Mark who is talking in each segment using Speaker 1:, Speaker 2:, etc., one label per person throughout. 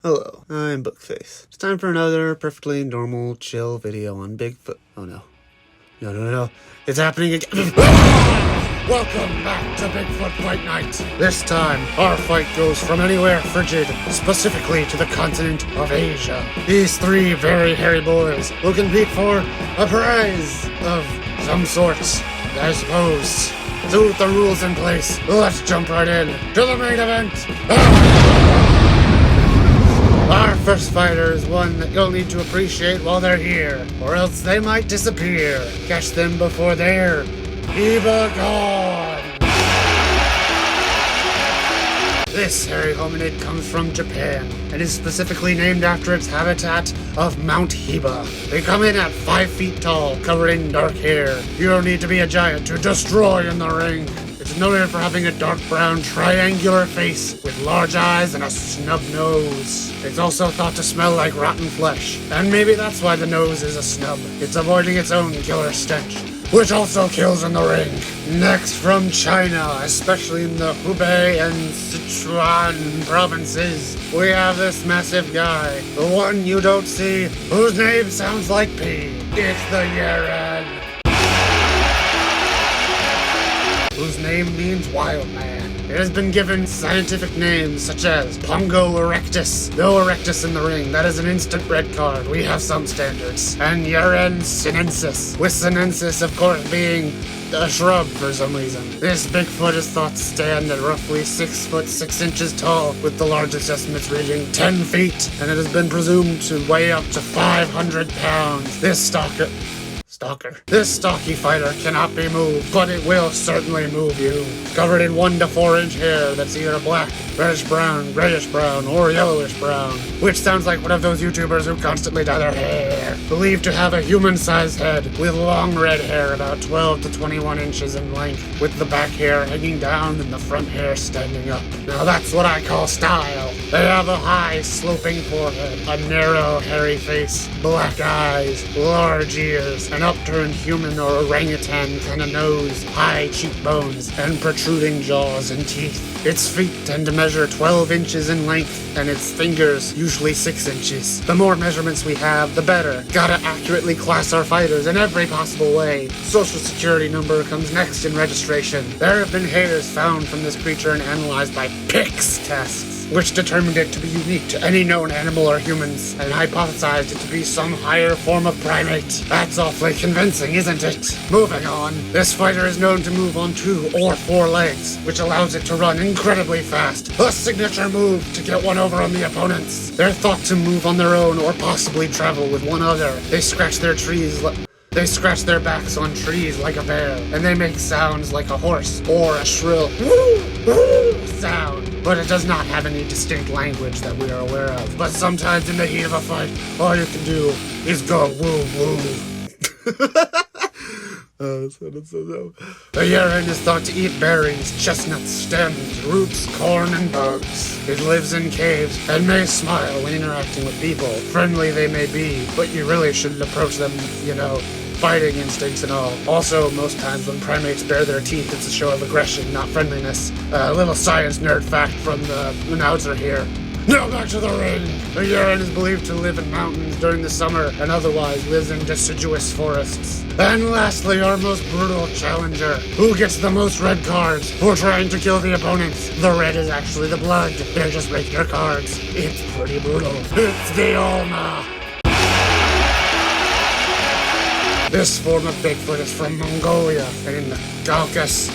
Speaker 1: Hello, I'm Bookface. It's time for another perfectly normal, chill video on Bigfoot. Oh no. No. It's happening again. Welcome back to Bigfoot Fight Night. This time, our fight goes from anywhere frigid, specifically to the continent of Asia. These three very hairy boys will compete for a prize of some sort, I suppose. So with the rules in place, let's jump right in to the main event. Our first fighter is one that you'll need to appreciate while they're here, or else they might disappear. Catch them before they're gone. This hairy hominid comes from Japan and is specifically named after its habitat of Mount Hiba. They come in at 5 feet tall, covered in dark hair. You don't need to be a giant to destroy in the ring. It's noted for having a dark brown triangular face with large eyes and a snub nose. It's also thought to smell like rotten flesh, and maybe that's why the nose is a snub. It's avoiding its own killer stench, which also kills in the ring. Next, from China, especially in the Hubei and Sichuan provinces, we have this massive guy, the one you don't see, whose name sounds like pee. It's the Yeren, whose name means wild man. It has been given scientific names such as Pongo erectus. No erectus in the ring, that is an instant red card. We have some standards. And Yeren sinensis, with sinensis of course being a shrub for some reason. This Bigfoot is thought to stand at roughly 6 foot 6 inches tall, with the largest estimates reaching 10 feet, and it has been presumed to weigh up to 500 pounds. This stocky fighter cannot be moved, but it will certainly move you. Covered in 1 to 4 inch hair that's either black, reddish brown, grayish brown, or yellowish brown, which sounds like one of those YouTubers who constantly dye their hair. Believed to have a human-sized head with long red hair about 12 to 21 inches in length, with the back hair hanging down and the front hair standing up. Now that's what I call style. They have a high, sloping forehead, a narrow, hairy face, black eyes, large ears, an upturned human or orangutan kind of nose, high cheekbones, and protruding jaws and teeth. Its feet tend to measure 12 inches in length, and its fingers usually 6 inches. The more measurements we have, the better. Gotta accurately class our fighters in every possible way. Social security number comes next in registration. There have been hairs found from this creature and analyzed by PICS tests, which determined it to be unique to any known animal or humans, and hypothesized it to be some higher form of primate. That's awfully convincing, isn't it? Moving on, this fighter is known to move on 2 or 4 legs, which allows it to run incredibly fast, a signature move to get one over on the opponents. They're thought to move on their own or possibly travel with one other. They scratch their backs on trees like a bear, and they make sounds like a horse or a shrill woo woo sound. But it does not have any distinct language that we are aware of. But sometimes in the heat of a fight, all you can do is go woo woo. The Yeren is thought to eat berries, chestnuts, stems, roots, corn, and bugs. It lives in caves and may smile when interacting with people. Friendly they may be, but you really shouldn't approach them, fighting instincts and all. Also, most times when primates bare their teeth, it's a show of aggression, not friendliness. A little science nerd fact from the announcer here. Now back to the ring! The Yeren is believed to live in mountains during the summer and otherwise lives in deciduous forests. And lastly, our most brutal challenger, who gets the most red cards for trying to kill the opponents. The red is actually the blood. They're just regular cards. It's pretty brutal. It's the Olma! This form of Bigfoot is from Mongolia and in the Caucasus,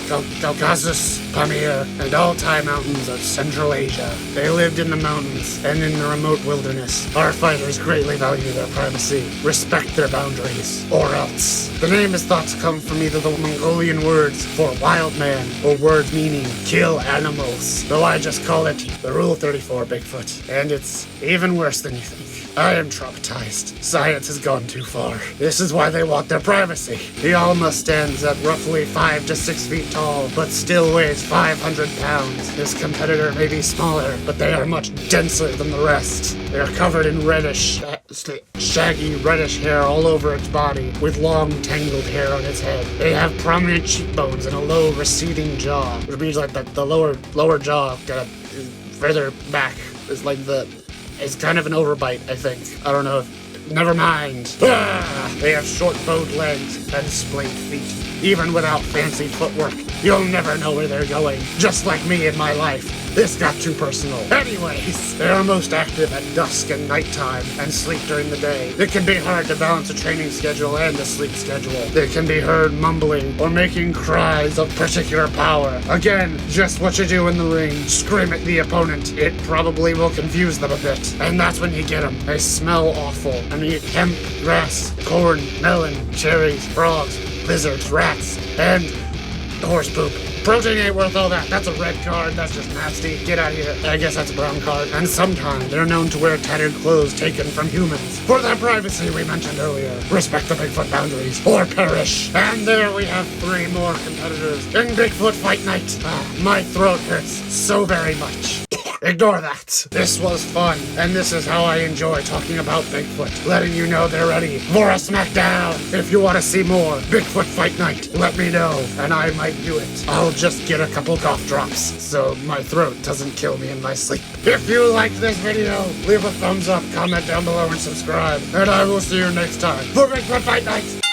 Speaker 1: Pamir, and Altai Mountains of Central Asia. They lived in the mountains and in the remote wilderness. Our fighters greatly value their privacy, respect their boundaries, or else. The name is thought to come from either the Mongolian words for wild man or words meaning kill animals, though I just call it the Rule 34 Bigfoot, and it's even worse than you think. I am traumatized. Science has gone too far. This is why they want their privacy. The Alma stands at roughly 5 to 6 feet tall, but still weighs 500 pounds. His competitor may be smaller, but they are much denser than the rest. They are covered in reddish, shaggy reddish hair all over its body, with long tangled hair on its head. They have prominent cheekbones and a low receding jaw, which means like the lower jaw got further back. It's like the It's kind of an overbite, I think. I don't know if... Never mind. They have short-bowed legs and splayed feet. Even without fancy footwork, you'll never know where they're going. Just like me in my life. This got too personal. Anyways, they are most active at dusk and nighttime and sleep during the day. It can be hard to balance a training schedule and a sleep schedule. They can be heard mumbling or making cries of particular power. Again, just what you do in the ring. Scream at the opponent. It probably will confuse them a bit. And that's when you get them. They smell awful and eat hemp, grass, corn, melon, cherries, frogs, lizards, rats, and horse poop. Protein ain't worth all that. That's a red card. That's just nasty. Get out of here. I guess that's a brown card. And sometimes they're known to wear tattered clothes taken from humans. For their privacy we mentioned earlier. Respect the Bigfoot boundaries or perish. And there we have 3 more competitors in Bigfoot Fight Night. My throat hurts so very much. Ignore that. This was fun, and this is how I enjoy talking about Bigfoot. Letting you know they're ready for a smackdown. If you want to see more Bigfoot Fight Night, let me know, and I might do it. I'll just get a couple cough drops, so my throat doesn't kill me in my sleep. If you liked this video, leave a thumbs up, comment down below, and subscribe. And I will see you next time for Bigfoot Fight Night.